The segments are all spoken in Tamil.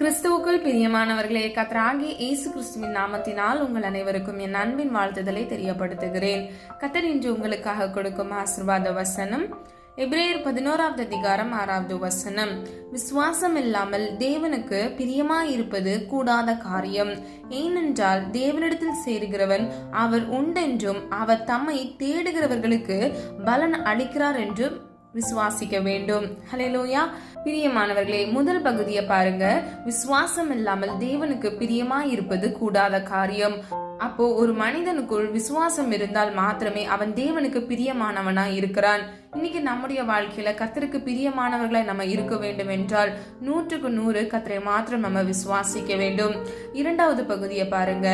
கிறிஸ்துவுக்குள் பிரியமானவர்களே, கர்த்தராகிய இயேசு கிறிஸ்துவின் நாமத்தினால் உங்கள் அனைவருக்கும் என் அன்பின் வாழ்த்துதலை தெரியப்படுத்துகிறேன். கர்த்தர் இன்று உங்களுக்காக கொடுக்கும் ஆசீர்வாத வசனம் எபிரேயர் 11வது அதிகாரம் 6வது வசனம். விசுவாசம் இல்லாமல் தேவனுக்கு பிரியமாயிருப்பது கூடாத காரியம். ஏனென்றால் தேவனிடத்தில் சேருகிறவன் அவர் உண்டென்றும் அவர் தம்மை தேடுகிறவர்களுக்கு பலன் அளிக்கிறார் என்றும் விசுவாசிக்க வேண்டும். ஹல்லேலூயா. பிரியமானவர்களே, முதல் பகுதியை பாருங்க. விசுவாசம் இல்லாமல் தேவனுக்கு பிரியமாய் இருப்பது கூடாத காரியம். அப்போ ஒரு மனிதனுக்குள் விசுவாசம் இருந்தால் மாத்திரமே அவன் தேவனுக்கு பிரியமானவனா இருக்கிறான். இன்னைக்கு நம்முடைய வாழ்க்கையில கர்த்தருக்கு பிரியமானவர்களை நம்ம இருக்க வேண்டும் என்றால் 100% கர்த்தரை மாத்திரம் நம்ம விசுவாசிக்க வேண்டும். இரண்டாவது பகுதியை பாருங்க.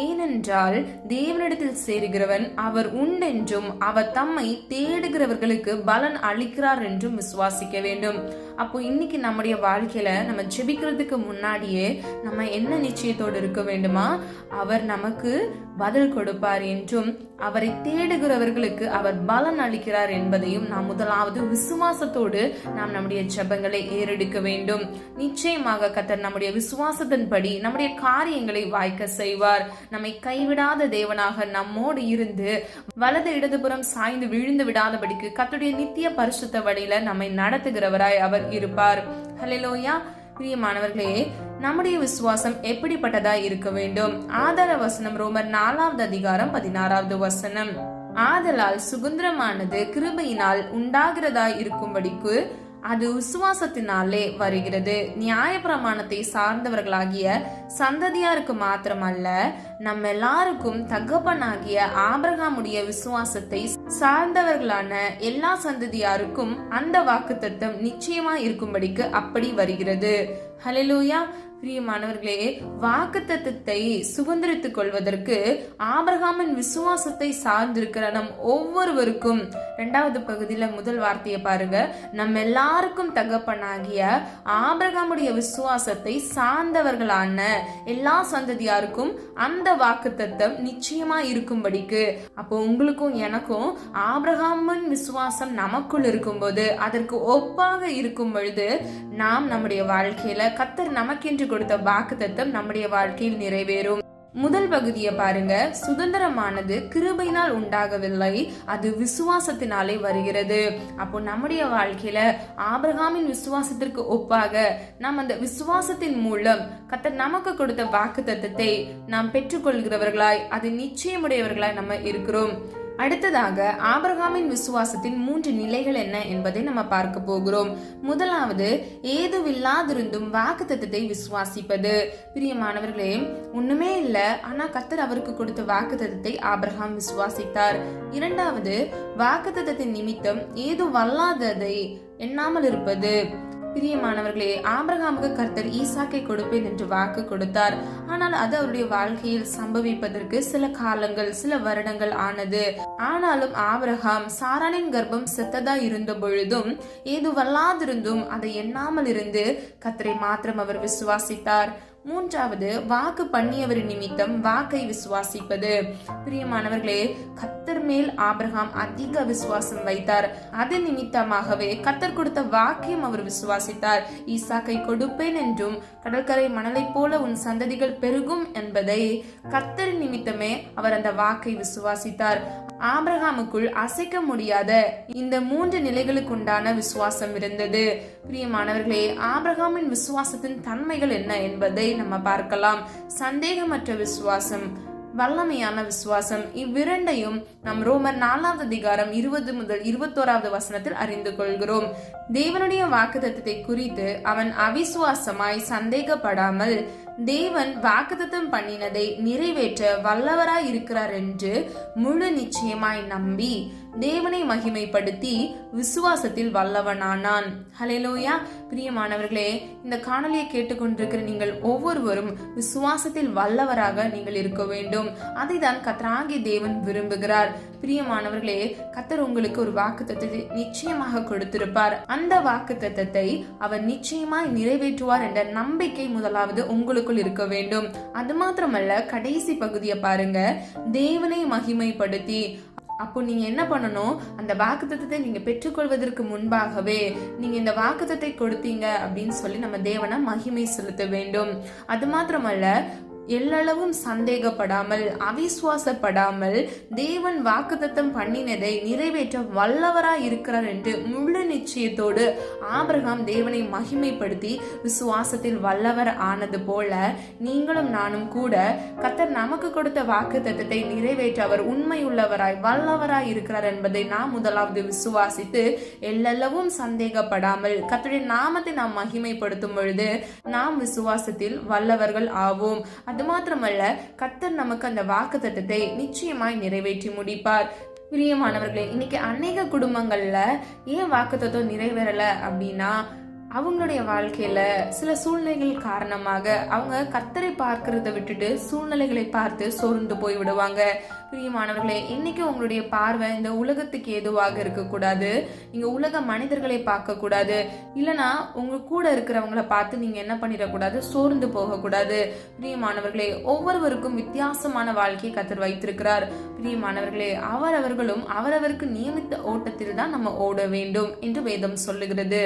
ஏனென்றால் தேவனிடத்தில் சேருகிறவன் அவர் உண்டென்றும் அவர் தம்மை தேடுகிறவர்களுக்கு பலன் அளிக்கிறார் என்றும் விசுவாசிக்க வேண்டும். அப்போ இன்னைக்கு நம்முடைய வாழ்க்கையில நம்ம ஜெபிக்கிறதுக்கு முன்னாடியே நம்ம என்ன நிச்சயத்தோடு இருக்க வேண்டுமா? அவர் நமக்கு பதில் கொடுப்பார் என்றும் அவரை தேடுகிறவர்களுக்கு அவர் பலன் அளிக்கிறார் என்பதையும் நாம் முதலாவது விசுவாசத்தோடு நாம் நம்முடைய ஜெபங்களை ஏறெடுக்க வேண்டும். நிச்சயமாக கர்த்தர் நம்முடைய விசுவாசத்தின்படி நம்முடைய காரியங்களை வாய்க்க செய்வார். நம்மை கைவிடாத தேவனாக நம்மோடு இருந்து வலது இடதுபுறம் சாய்ந்து விழுந்து விடாதபடிக்கு கர்த்தருடைய நித்திய பரிசுத்த வழியில நம்மை நடத்துகிறவராய் அவர் இருப்பார். ஹல்லேலூயா. பிரியமானவர்களே, நம்முடைய விசுவாசம் எப்படிப்பட்டதா இருக்க வேண்டும்? ஆதார வசனம் ரோமர் 4வது அதிகாரம் 16வது வசனம். ஆதலால் சுதந்திரமானது கிருபையினால் உண்டாகிறதா இருக்கும்படிக்கு அது விசுவாசத்தினாலே வருகிறது. நியாய பிரமாணத்தை சார்ந்தவர்களாகிய சந்ததியாருக்கு மாத்திரமல்ல, நம்ம எல்லாருக்கும் தகப்பனாகிய ஆபிரகாமுடைய விசுவாசத்தை சார்ந்தவர்களான எல்லா சந்ததியாருக்கும் அந்த வாக்குத்தத்தம் நிச்சயமா இருக்கும்படிக்கு அப்படி வருகிறது. ஹல்லேலூயா. பிரியமானவர்களே, வாக்குத்தத்தத்தை சுதந்திரித்துக் கொள்வதற்கு ஆபிரகாமின் விசுவாசத்தை சார்ந்திருக்கிற நம் ஒவ்வொருவருக்கும், 2வது பகுதியில முதல் வார்த்தையை பாருங்க, நம்ம எல்லாருக்கும் தகப்பனாகிய ஆபிரகாமுடைய விசுவாசத்தை சார்ந்தவர்களான எல்லா சந்ததியாருக்கும் அந்த வாக்குத்தத்தம் நிச்சயமா இருக்கும்படிக்கு. அப்போ உங்களுக்கும் எனக்கும் ஆபிரகாமின் விசுவாசம் நமக்குள் இருக்கும்போது, அதற்கு ஒப்பாக இருக்கும் பொழுது நாம் நம்முடைய வாழ்க்கையில கர்த்தர் நமக்கென்று கொடுத்த வாக்குத்தத்தம் நம்முடைய வாழ்க்கையில் நிறைவேறும். முதல் பகுதியை பாருங்க. சுதந்திரமானது கிருபையினால் உண்டாகவில்லை, அது விசுவாசத்தினாலே வருகிறது. அப்போ நம்முடைய வாழ்க்கையில ஆபிரகாமின் விசுவாசத்திற்கு ஒப்பாக நாம் அந்த விசுவாசத்தின் மூலம் கர்த்தர் நமக்கு கொடுத்த வாக்குத்தத்தத்தை நாம் பெற்றுக்கொள்கிறவர்களாய், அது நிச்சயமுடையவர்களாய் நம்ம இருக்கிறோம். அடுத்ததாக ஆபிரகாமின் விசுவாசத்தின் 3 நிலைகள் என்ன என்பதை நம்ம பார்க்க போகிறோம். முதலாவது, ஏதுவில்லாதிருந்தும் வாக்குத்தத்தத்தை விசுவாசிப்பது. பிரியமானவர்களே, ஒண்ணுமே இல்ல, ஆனா கர்த்தர் அவருக்கு கொடுத்த வாக்குத்தத்தத்தை ஆபிரகாம் விசுவாசித்தார். இரண்டாவது, வாக்குத்தத்தத்தின் நிமித்தம் ஏதுவல்லாததை எண்ணாமல் இருப்பது. பிரியமானவர்களே, ஆபிரகாமுக்கு கர்த்தர் ஈசாக்கை கொடுப்பேன் என்று வாக்கு கொடுத்தார். ஆனால் அது அவருடைய வாழ்க்கையில் சம்பவிப்பதற்கு சில காலங்கள், சில வருடங்கள் ஆனது. ஆனாலும் ஆபிரகாம் சாரானின் கர்ப்பம் செத்ததா இருந்த பொழுதும் ஏதுவல்லாதிருந்தும் அதை எண்ணாமல் இருந்து கர்த்தரை மாத்திரம் அவர் விசுவாசித்தார். மூன்றாவது, வாக்கு பண்ணியவரின் நிமித்தம் வாக்கை விசுவாசிப்பது. பிரியமானவர்களே, கர்த்தர் மேல் ஆபிரகாம் அதிக விசுவாசம் வைத்தார். அதன் நிமித்தமாகவே கர்த்தர் கொடுத்த வாக்கையும் அவர் விசுவாசித்தார். ஈசாக்கை கொடுப்பேன் என்றும் கடற்கரை மணலை போல உன் சந்ததிகள் பெருகும் என்பதை கர்த்தர் நிமித்தமே அவர் அந்த வாக்கை விசுவாசித்தார். ஆபிரகாமுக்குள் அசைக்க முடியாத இந்த 3 நிலைகளுக்கு உண்டான விசுவாசம் இருந்தது. பிரியமானவர்களே, ஆபிரகாமின் விசுவாசத்தின் தன்மைகள் என்ன என்பதை நம்ம பார்க்கலாம். சந்தேகமற்ற விசுவாசம், வல்லமையான விசுவாசம், இவ்விரண்டையும் நம் ரோமர் 4வது அதிகாரம் 20 முதல் 21வது வசனத்தில் அறிந்து கொள்கிறோம். தேவனுடைய வாக்குத்தத்தத்தை குறித்து அவன் அவிசுவாசமாய் சந்தேகப்படாமல் தேவன் வாக்குத்தத்தம் பண்ணினதை நிறைவேற்ற வல்லவராய் இருக்கிறார் என்று முழு நிச்சயமாய் நம்பி தேவனை மகிமைப்படுத்தி விசுவாசத்தில் வல்லவனானான். ஹல்லேலூயா. பிரியமானவர்களே, இந்த காணொலியை கேட்டுக்கொண்டிருக்கிற நீங்கள் ஒவ்வொருவரும் விசுவாசத்தில் வல்லவராக நீங்கள் இருக்க வேண்டும். அதை தான் கர்த்தராகிய தேவன் விரும்புகிறார். பிரியமானவர்களே, கர்த்தர் உங்களுக்கு ஒரு வாக்குத்தத்தத்தை நிச்சயமாக கொடுத்திருப்பார். அந்த வாக்குத்தத்தத்தை அவர் நிச்சயமாய் நிறைவேற்றுவார் என்ற நம்பிக்கை முதலாவது உங்களுக்குள் இருக்க வேண்டும். அது மாத்திரமல்ல, கடைசி பகுதியை பாருங்க. தேவனை மகிமைப்படுத்தி அப்போ நீங்க என்ன பண்ணணும், அந்த வாக்குத்தத்தத்தை நீங்க பெற்றுக்கொள்வதற்கு முன்பாகவே நீங்க இந்த வாக்குத்தத்தை கொடுத்தீங்க அப்படின்னு சொல்லி நம்ம தேவனை மகிமை செலுத்த வேண்டும். அது மாத்திரமல்ல, எல்லளவும் சந்தேகப்படாமல் அவிசுவாசப்படாமல் தேவன் வாக்குத்தத்தம் பண்ணினதை நிறைவேற்ற வல்லவராய் இருக்கிறார் என்று முழு நிச்சயத்தோடு ஆபிரகாம் தேவனை மகிமைப்படுத்தி விசுவாசத்தில் வல்லவர் ஆனது போல நீங்களும் நானும் கூட கர்த்தர் நமக்கு கொடுத்த வாக்குத்தத்தத்தை நிறைவேற்ற அவர் உண்மையுள்ளவராய் வல்லவராய் இருக்கிறார் என்பதை நாம் முதலாவது விசுவாசித்து எல்லளவும் சந்தேகப்படாமல் கர்த்தருடைய நாமத்தை நாம் மகிமைப்படுத்தும் பொழுது நாம் விசுவாசத்தில் வல்லவர்கள் ஆவோம். அது மாத்திரமல்ல, கர்த்தர் நமக்கு அந்த வாக்குத்தத்தத்தை நிச்சயமாய் நிறைவேற்றி முடிப்பார். பிரியமானவர்களே, இன்னைக்கு அநேக குடும்பங்கள்ல ஏன் வாக்குத்தத்தம் நிறைவேறல அப்படின்னா, அவங்களுடைய வாழ்க்கையில சில சூழ்நிலைகள் காரணமாக அவங்க கர்த்தரை பார்க்கறத விட்டுட்டு சூழ்நிலைகளை பார்த்து சோர்ந்து போய் விடுவாங்க. பிரியமானவர்களே, இன்னைக்கு உங்களுடைய பார்வை இந்த உலகத்துக்கு எதுவாக இருக்கக்கூடாது. நீங்க உலக மனிதர்களை பார்க்க கூடாது, இல்லனா உங்க கூட இருக்கிறவங்களை பார்த்து நீங்க என்ன பண்ணிடக்கூடாது, சோர்ந்து போக கூடாது. பிரியமானவர்களே, ஒவ்வொருவருக்கும் வித்தியாசமான வாழ்க்கையை கர்த்தர் வைத்திருக்கிறார். பிரியமானவர்களே, அவரவர்களும் அவரவருக்கு நியமித்த ஓட்டத்தில் தான் நம்ம ஓட வேண்டும் என்று வேதம் சொல்லுகிறது.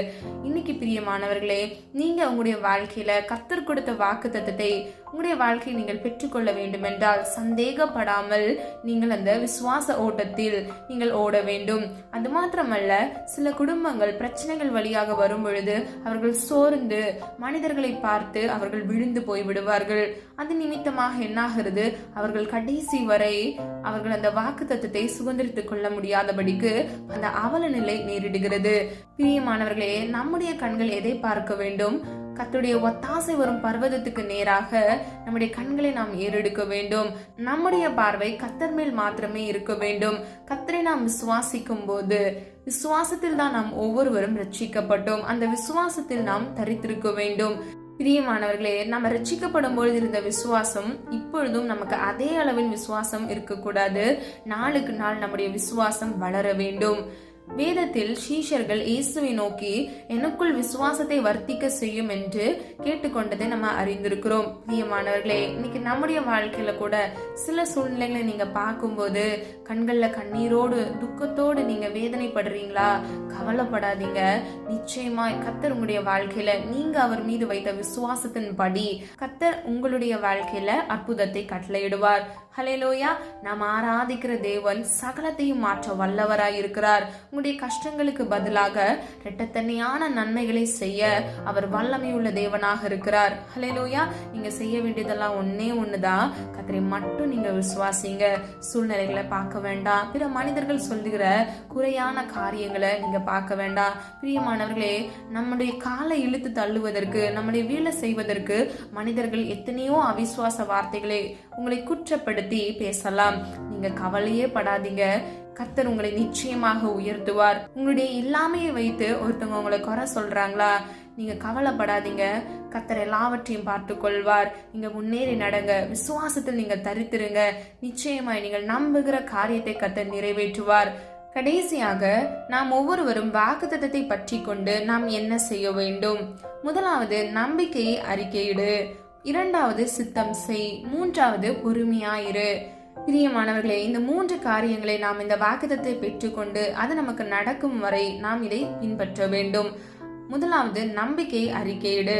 இன்னைக்கு பிரியமானவர்களே, நீங்க உங்களுடைய வாழ்க்கையில கர்த்தர் கொடுத்த வாக்குத்தத்தத்தை உங்களுடைய வாழ்க்கையை நீங்கள் பெற்றுக்கொள்ள வேண்டும் என்றால் சந்தேகப்படாமல் நீங்கள் அந்த விசுவாச ஓட்டத்தில் நீங்கள் ஓட வேண்டும். அது மாத்திரமல்ல, சில குடும்பங்கள் பிரச்சனைகள் வழியாக வரும் பொழுது அவர்கள் சோர்ந்து மனிதர்களை பார்த்து அவர்கள் விழுந்து போய் விடுவார்கள். அது நிமித்தமாக என்னாகிறது, அவர்கள் கடைசி வரை அவர்கள் அந்த வாக்குத்தத்தத்தை சுதந்திரித்துக் கொள்ள முடியாதபடிக்கு அந்த அவல நிலை நேரிடுகிறது. பிரியமானவர்களே, நம்முடைய கண்கள் எதை பார்க்க வேண்டும்? கர்த்தருடைய ஒத்தாசை வரும் பர்வதத்துக்கு நேராக நம்முடைய கண்களை நாம் ஏறெடுக்க வேண்டும். நம்முடைய பார்வை கர்த்தர் மேல் மாத்திரமே இருக்க வேண்டும். கர்த்தரை நாம் விசுவாசிக்கும் போது விசுவாசத்தில் தான் நாம் ஒவ்வொருவரும் ரட்சிக்கப்பட்டோம். அந்த விசுவாசத்தில் நாம் தரித்திருக்க வேண்டும். பிரியமானவர்களே, நம்ம ரட்சிக்கப்படும் பொழுது இருந்த விசுவாசம் இப்பொழுதும் நமக்கு அதே அளவில் விசுவாசம் இருக்கக்கூடாது. நாளுக்கு நாள் நம்முடைய விசுவாசம் வளர வேண்டும். வேதத்தில் சீஷர்கள் இயேசுவை நோக்கி எனக்குள் விசுவாசத்தை வர்த்திக்க செய்யும் என்று கேட்டுக்கொண்டதை நம்ம அறிந்திருக்கிறோம். பிரியமானவர்களே, இன்னைக்கு நம்முடைய வாழ்க்கையில கூட சில சூழ்நிலைகளை நீங்க பார்க்கும்போது கண்கள்ல கண்ணீரோடு துக்கத்தோடு நீங்க வேதனைப்படுறீங்களா? கவலைப்படாதீங்க. நிச்சயமாய் கர்த்தர் உங்களுடைய வாழ்க்கையில நீங்க அவர் மீது வைத்த விசுவாசத்தின் படி கர்த்தர் உங்களுடைய வாழ்க்கையில அற்புதத்தை கட்டளையிடுவார். ஹல்லேலூயா. நாம் ஆராதிக்கிற தேவன் சகலத்தையும் மாற்ற வல்லவராய் இருக்கிறார். உங்களுடைய கஷ்டங்களுக்கு பதிலாக இரட்டத்தன்மையான நன்மைகளை செய்ய அவர் வல்லமையுள்ள தேவனாக இருக்கிறார். ஹல்லேலூயா. நீங்க செய்ய வேண்டியதெல்லாம் ஒன்னே ஒண்ணுதான், கர்த்தரை மட்டும் நீங்க விசுவாசிங்க. சூழ்நிலைகளை பார்க்க வேண்டாம், பிற மனிதர்கள் சொல்லுகிற குறையான காரியங்களை நீங்க பார்க்க வேண்டாம். பிரியமானவர்களே, நம்முடைய காலை இழுத்து தள்ளுவதற்கு, நம்முடைய வீழ செய்வதற்கு மனிதர்கள் எத்தனையோ அவிசுவாச வார்த்தைகளை உங்களை குற்றப்படுத்தி பேசலாம். நீங்க கவலையே படாதீங்க. கர்த்தர் உங்களை நிச்சயமாக உயர்த்துவார். உங்களுடைய இல்லாமையை வைத்து ஒருத்தவங்க உங்களை குறை சொல்றாங்களா? நீங்க கவலைப்படாதீங்க. கர்த்தர் எல்லாவற்றையும் பார்த்து கொள்வார். நீங்க முன்னேறி நடங்க. விசுவாசத்தில் நீங்க தரித்திருங்க. நிச்சயமாய் நீங்கள் நம்புகிற காரியத்தை கர்த்தர் நிறைவேற்றுவார். கடைசியாக நாம் ஒவ்வொருவரும் வாக்குத்தத்தத்தை பற்றி கொண்டு நாம் என்ன செய்ய வேண்டும்? முதலாவது, நம்பிக்கையை அறிக்கையிடு. இரண்டாவது, சித்தம் செய். மூன்றாவது, பொறுமையாயிரு. பிரியமானவர்களே, இந்த 3 காரியங்களை நாம் இந்த வாக்குத்தத்தை பெற்றுக்கொண்டு அது நமக்கு நடக்கும் வரை நாம் இதை பின்பற்ற வேண்டும். முதலாவது, நம்பிக்கை அறிக்கையிடு.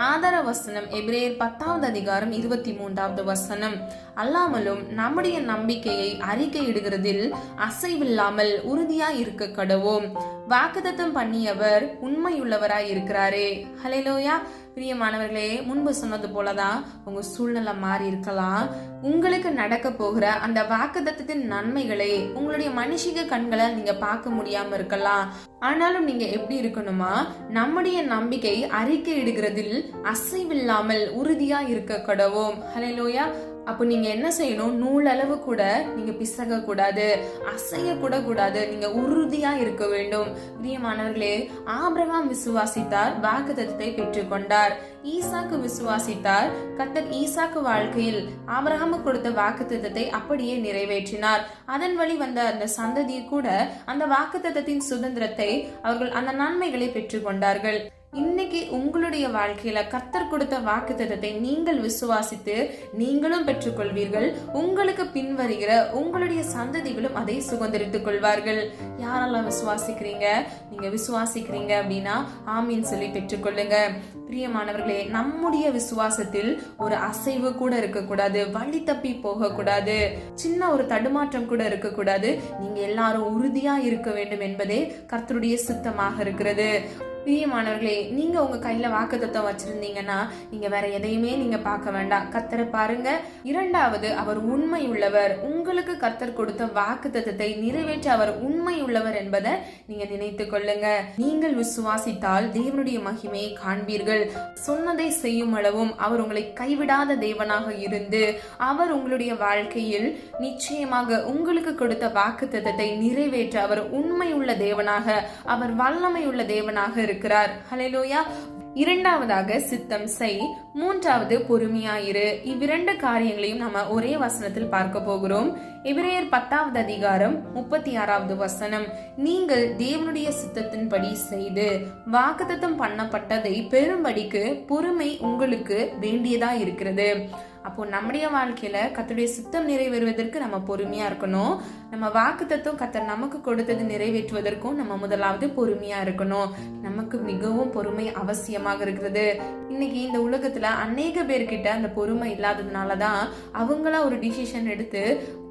ஆதார வசனம் எபிரேயர் 10வது அதிகாரம் 23வது வசனம். அல்லாமலும் நம்முடைய நம்பிக்கையை அறிக்கையிடுகிறதில் அசைவில்லாமல் உறுதியாய் இருக்க கடவோம். வாக்குத்தத்தம் பண்ணியவர் உண்மையுள்ளவராய் இருக்கிறாரே. ஹல்லேலூயா. பிரியமானவர்களே, முன்பு சொன்னது போலதான் உங்க சூழ்நிலை மாறி இருக்கலாம். உங்களுக்கு நடக்க போகிற அந்த வாக்குத்தத்தத்தின் நன்மைகளை உங்களுடைய மனுஷிக கண்களை நீங்க பார்க்க முடியாம இருக்கலாம். ஆனாலும் நீங்க எப்படி இருக்கணுமா? நம்முடைய நம்பிக்கை அறிக்கையிடுகிறதில் அசைவில்லாமல் உறுதியா இருக்க கடவோம். ஹல்லேலூயா. அப்போ நீங்க என்ன செய்யணும்? நூலளவு கூட நீங்க பிசக கூடாது, அசைய கூட கூடாது. நீங்க உறுதியா இருக்க வேண்டும். பிரியமானவர்களே, ஆபிரகாம் விசுவாசித்தார், வாக்குத்தத்தத்தை பெற்றுக்கொண்டார். ஈசாக்கு விசுவாசித்தார், கர்த்தர் ஈசாக்கு வாழ்க்கையில் ஆபிரகாமுக்கு கொடுத்த வாக்குத்தத்தத்தை அப்படியே நிறைவேற்றினார். அதன் வழி வந்த அந்த சந்ததி கூட அந்த வாக்குத்தத்தத்தின் சுதந்திரத்தை அவர்கள் அந்த நன்மைகளை பெற்றுக்கொண்டார்கள். இன்னைக்கு உங்களுடைய வாழ்க்கையில கர்த்தர் கொடுத்த வாக்குத்தத்தத்தை நீங்கள் விசுவாசித்து நீங்களும் பெற்றுக்கொள்வீர்கள். உங்களுக்கு பின்வருகிற உங்களுடைய சந்ததிகளும் அதை சுதந்திரித்துக் கொள்வார்கள். யாரெல்லாம் விசுவாசிக்கிறீங்க? நீங்க விசுவாசிக்கிறீங்க அப்படின்னா ஆமீன் சொல்லி பெற்றுக்கொள்ளுங்க. பிரியமானவர்களே, நம்முடைய விசுவாசத்தில் ஒரு அசைவு கூட இருக்கக்கூடாது, வழி தப்பி போக கூடாது, சின்ன ஒரு தடுமாற்றம் கூட இருக்கக்கூடாது. நீங்க எல்லாரும் உறுதியா இருக்க வேண்டும் என்பதே கர்த்தருடைய சித்தமாக இருக்கிறது. பிரியமானவர்களே, நீங்க உங்க கையில வாக்குத்தத்தம் வச்சிருந்தீங்கன்னா நீங்க வேற எதையுமே நீங்க பார்க்க வேண்டாம், கர்த்தரை பாருங்க. இரண்டாவது, அவர் உண்மை உள்ளவர். உங்களுக்கு கர்த்தர் கொடுத்த வாக்குத்தத்தத்தை நிறைவேற்ற அவர் உண்மை உள்ளவர் என்பதை நீங்க நினைத்து கொள்ளுங்க. நீங்கள் விசுவாசித்தால் தேவனுடைய மகிமையை காண்பீர்கள். சொன்னதை செய்யும் அளவும் அவர் உங்களை கைவிடாத தேவனாக இருந்து அவர் உங்களுடைய வாழ்க்கையில் நிச்சயமாக உங்களுக்கு கொடுத்த வாக்குத்தத்தத்தை நிறைவேற்ற அவர் உண்மை உள்ள தேவனாக, அவர் வல்லமை உள்ள தேவனாக இருக்கிறார். ஹல்லேலூயா. இரண்டாவதாக சித்தம் செய், மூன்றாவது பொறுமையாயிரு. இவ்விரண்டு காரியங்களையும் நம்ம ஒரே வசனத்தில் பார்க்க போகிறோம். எபிரேயர் 10வது அதிகாரம் 36வது வசனம், நீங்கள் தேவனுடைய சித்தத்தின்படி செய்து வாக்குத்தத்தம் பண்ணப்பட்டதை பெறும்படிக்கு பொறுமை உங்களுக்கு வேண்டியதா இருக்கிறது. அப்போ நம்முடைய வாழ்க்கையில கர்த்தருடைய சித்தம் நிறைவேறுவதற்கு நம்ம பொறுமையா இருக்கணும். நம்ம வாக்குத்தத்தம் கர்த்தர் நமக்கு கொடுத்தது நிறைவேற்றுவதற்கும் நம்ம முதலாவது பொறுமையா இருக்கணும். நமக்கு மிகவும் பொறுமை அவசியமாக இருக்கிறது. இன்னைக்கு இந்த உலகத்துல அநேக பேர்கிட்ட அந்த பொறுமை இல்லாததுனாலதான் அவங்களா ஒரு டிசிஷன் எடுத்து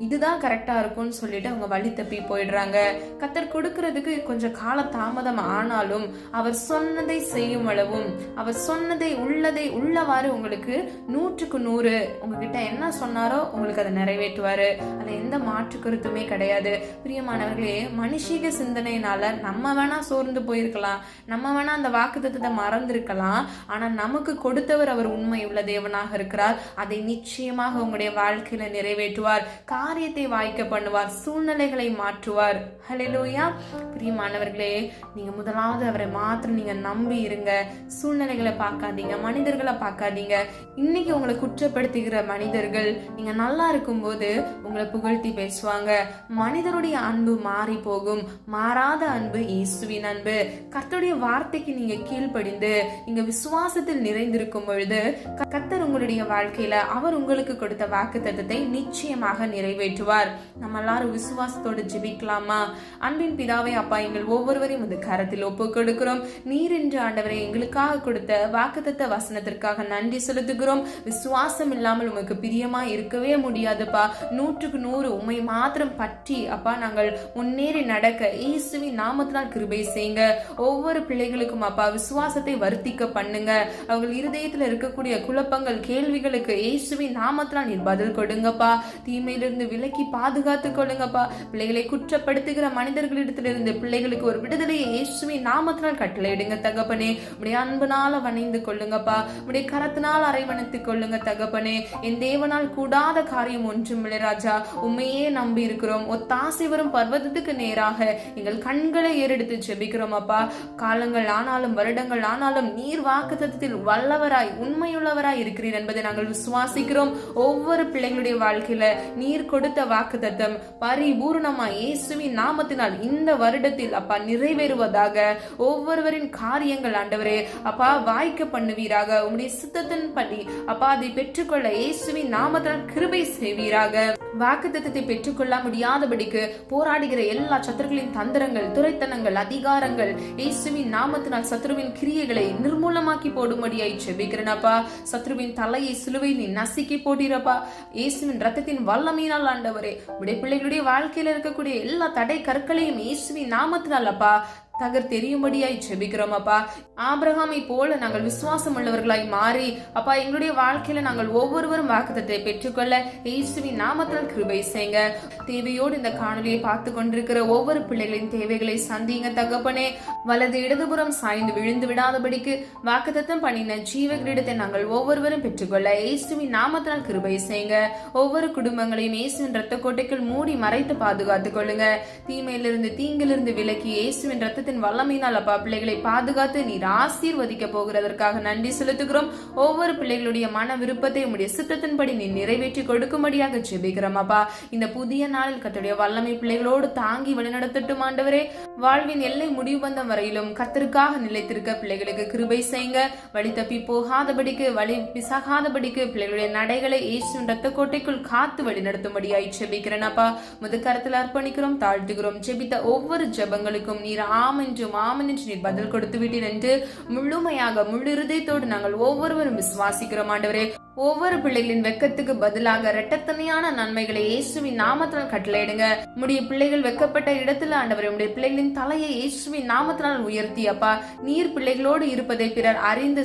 இதுதான் கரெக்டா இருக்கும்னு சொல்லிட்டு அவங்க வழி தப்பி போயிடுறாங்க. கர்த்தர் கொடுக்கறதுக்கு கொஞ்சம் கால தாமதம் ஆனாலும் அவர் சொன்னதை செய்யும் அளவும், அவர் சொன்னதை உள்ளதை உள்ளவாறு உங்களுக்கு 100க்கு 100 உங்ககிட்ட என்ன சொன்னாரோ உங்களுக்கு அதை நிறைவேற்றுவாரு. அதுல எந்த மாற்று கருத்துமே கிடையாது. பிரியமானவர்களே, மனுஷீக சிந்தனையினால நம்ம வேணா சோர்ந்து போயிருக்கலாம், நம்ம வேணா அந்த வாக்குத்தத்தத்தை மறந்திருக்கலாம். ஆனா நமக்கு கொடுத்தவர் அவர் உண்மை உள்ள தேவனாக இருக்கிறார். அதை நிச்சயமாக உங்களுடைய வாழ்க்கையில நிறைவேற்றுவார். காரியத்தை வாய்க்க பண்ணுவார், சூழ்நிலைகளை மாற்றுவார். ஹல்லேலூயா. பிரியமானவர்களே, நீங்க முதலாவது அவரை மாத்திரம் நீங்க நம்பி இருங்க. சூழ்நிலைகளை பார்க்காதீங்க, மனிதர்களை பார்க்காதீங்க. இன்னைக்கு உங்களை குற்றப்படுத்துகிற மனிதர்கள் நீங்க நல்லா இருக்கும் போது உங்களை புகழ்த்தி பேசுவாங்க. மனிதருடைய அன்பு மாறி போகும், மாறாத அன்பு இயேசுவின் அன்பு. கர்த்தருடைய வார்த்தைக்கு நீங்க கீழ்ப்படிந்து நீங்க விசுவாசத்தில் நிறைந்திருக்கும் பொழுது கர்த்தர் உங்களுடைய வாழ்க்கையில அவர் உங்களுக்கு கொடுத்த வாக்குத்தத்தத்தை நிச்சயமாக நிறைவேற்றுவார். நம்ம எல்லாரும் விசுவாசத்தோடு ஜெபிக்கலாமா? அன்பின் பிதாவே, அப்பா, எங்கள் ஒவ்வொருவரையும் இந்த கரத்தில் ஒப்பு கொடுக்கிறோம். நீர் என்று ஆண்டவரை எங்களுக்காக கொடுத்த வாக்குத்தத்த வசனத்திற்காக நன்றி செலுத்துகிறோம். விசுவாசம் இல்லாமல் உமக்கு பிரியமா இருக்கவே முடியாதுப்பா. 100க்கு 100 உம்மை மாத்திரம் பற்றி அப்பா நாங்கள் முன்னேறி நடக்க இயேசுவின் நாமத்தினால் கிருபை செய்யுங்க. ஒவ்வொரு பிள்ளைகளுக்கும் அப்பா விசுவாசத்தை வர்த்திக்க பண்ணுங்க. அவர்கள் இருதயத்தில் இருக்கக்கூடிய குழப்பங்கள், கேள்விகளுக்கு இயேசுவின் நாமத்தினால் நீர் பதில் கொடுங்கப்பா. தீமையிலிருந்து விலக்கி பாதுகாத்து கொள்ளுங்கப்பா. பிள்ளைகளை குற்றப்படுத்துகிற மனிதர்களிடத்திலிருந்து பிள்ளைகளுக்கு ஒரு விடுதலையை இயேசுவின் நாமத்தினால் கட்டளையிடுங்க தகப்பனே. உடைய அன்புனால வணைந்து கொள்ளுங்கப்பா. உடைய கரத்தினால் அரைவணைத்துக் கொள்ளுங்க தகப்பனே. என் தேவனால் கூடாத காரியம் ஒன்றுமில்லை ராஜா. உண்மையே நம்பி இருக்கிறோம். ஒத்தாசை வரும் பர்வதத்துக்கு நேராக எங்கள் கண்களை ஏறெடுத்து ஜெபிக்கிறோம் அப்பா. காலங்கள் ஆனாலும் வருடங்கள் ஆனாலும் நீர் வாக்குத்தத்தத்தில் வல்லவராய் உண்மையுள்ளவராய் இருக்கிறீர் என்பதை நாங்கள் விசுவாசிக்கிறோம். ஒவ்வொரு பிள்ளைகளுடைய வாழ்க்கையில நீர் கொடுத்த வாக்குத்தத்தம் பரிபூர்ணமாய் இயேசுவின் நாமத்தினால் இந்த வருடத்தில் அப்பா நிறைவேறுவதாக. ஒவ்வொருவரின் காரியங்கள் ஆண்டவரே அப்பா வாய்க்க பண்ணுவீராக. உம்முடைய சித்தத்தின் படி அப்பா அதை பெற்றுக்கொள்ள இயேசுவின் நாமத்தினால் கிருபை செய்வீராக. வாக்குத்தத்தத்தை பெற்றுக்கொள்ள முடியாதபடிக்கு போராடுகிற எல்லா சத்துருக்களின் தந்திரங்கள், துரைத்தனங்கள், அதிகாரங்கள் இயேசுவின் நாமத்தினால் சத்ருவின் கிரியைகளை நிர்மூலமாக்கி போடும்படியாய் ஜெபிக்கிறேனப்பா. சத்ருவின் தலையை சிலுவையில் நீ நசுக்கி போட்டிரப்பா. இயேசுவின் ரத்தத்தின் வல்லமையினால் ஆண்டவரே உடைய பிள்ளைகளுடைய வாழ்க்கையில இருக்கக்கூடிய எல்லா தடை கற்களையும் இயேசுவின் நாமத்தினால் அப்பா தகர் தெரியும்படியாய் ஜெபிக்கிறோம் அப்பா. ஆபிரகாமை போல நாங்கள் விசுவாசம் உள்ளவர்களாய் மாறி அப்பா எங்களுடைய வாழ்க்கையில நாங்கள் ஒவ்வொருவரும் வாக்குத்தத்தை பெற்றுக்கொள்ள இயேசுவின் நாமத்தால் கிருபை செய்யுங்க. தேவையோடு இந்த காணொலியை பார்த்து கொண்டிருக்கிற ஒவ்வொரு பிள்ளைகளின் தேவைகளை சந்திங்க தகப்பனே. வலது இடதுபுறம் சாய்ந்து விழுந்து விடாதபடிக்கு வாக்குத்தத்தம் பண்ணின ஜீவகிரீடத்தை நாங்கள் ஒவ்வொருவரும் பெற்றுக்கொள்ள இயேசுவின் நாமத்தால் கிருபை செய்யுங்க. ஒவ்வொரு குடும்பங்களையும் இயேசுவின் இரத்த கோட்டைக்குள் மூடி மறைத்து பாதுகாத்துக் கொள்ளுங்க. தீமையிலிருந்து தீங்கிலிருந்து விலக்கி இயேசுவின் இரத்த இரத்தத்தின் வல்லமையினால் அப்பா பிள்ளைகளை பாதுகாத்து நீர் ஆசீர்வதிக்க போகிறதற்காக நன்றி செலுத்துகிறோம். ஒவ்வொரு பிள்ளைகளுடைய மன விருப்பத்தை உடைய சித்தத்தின்படி நீ நிறைவேற்றி கொடுக்கும்படியாக ஜெபிக்கிறோம் அப்பா. இந்த புதிய நாளில் கர்த்தருடைய வல்லமை பிள்ளைகளோடு தாங்கி வழிநடத்தட்டும் ஆண்டவரே. வாழ்வின் எல்லை முடிவு வந்தம் வரையிலும் கர்த்தருக்காக நிலைத்திருக்க பிள்ளைகளுக்கு கிருபை செய்யுங்க. வழி தப்பி போகாதபடிக்கு, வழி பிசகாதபடிக்கு பிள்ளைகளுடைய நடைகளை இயேசுவின் இரத்த கோட்டைக்குள் காத்து வழி நடத்தும்படியாய் ஜெபிக்கிறேன் அப்பா. முதுகரத்தில் அர்ப்பணிக்கிறோம், தாழ்த்துகிறோம். ஜெபித்த ஒவ்வொரு ஜெபங்களுக்கும் நீர் ஆமென்றும் ஆமென் என்று நீர் பதில் கொடுத்து விட்டீர் என்று முழுமையாக முழு இருதயத்தோடு நாங்கள் ஒவ்வொருவரும் விசுவாசிக்கிறோம் ஆண்டவரே. ஒவ்வொரு பிள்ளைகளின் வெக்கத்துக்கு பதிலாக இரட்டத்தனையான நன்மைகளை இயேசுவின் நாமத்தினால் கட்டளையிடுங்க. உம்முடைய பிள்ளைகள் வெக்கப்பட்ட இடத்துல ஆண்டவரே உம்முடைய பிள்ளைகளின் தலையை இயேசுவின் நாமத்தினால் உயர்த்தி அப்பா நீர் பிள்ளைகளோடு இருப்பதை பிறர் அறிந்து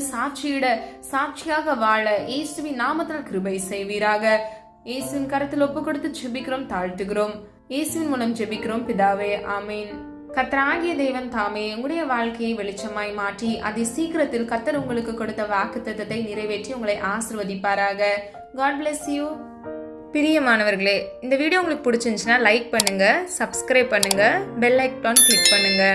சாட்சியாக வாழ இயேசுவின் நாமத்தினால் கிருபை செய்வீராக. இயேசுவின் கரத்தில் ஒப்பு கொடுத்து ஜெபிக்கிறோம், தாழ்த்துகிறோம். இயேசுவின் மூலம் ஜெபிக்கிறோம் பிதாவே, ஆமீன். கர்த்தராகிய தேவன் தாமே உங்களுடைய வாழ்க்கையை வெளிச்சமாய் மாற்றி அதி சீக்கிரத்தில் கர்த்தர் உங்களுக்கு கொடுத்த வாக்குத்தத்தத்தை நிறைவேற்றி உங்களை ஆசீர்வதிப்பாராக. God bless you. பிரியமானவர்களே, இந்த வீடியோ உங்களுக்கு பிடிச்சிருந்துச்சுன்னா லைக் பண்ணுங்க, சப்ஸ்கிரைப் பண்ணுங்க, பெல் ஐகான் கிளிக் பண்ணுங்க.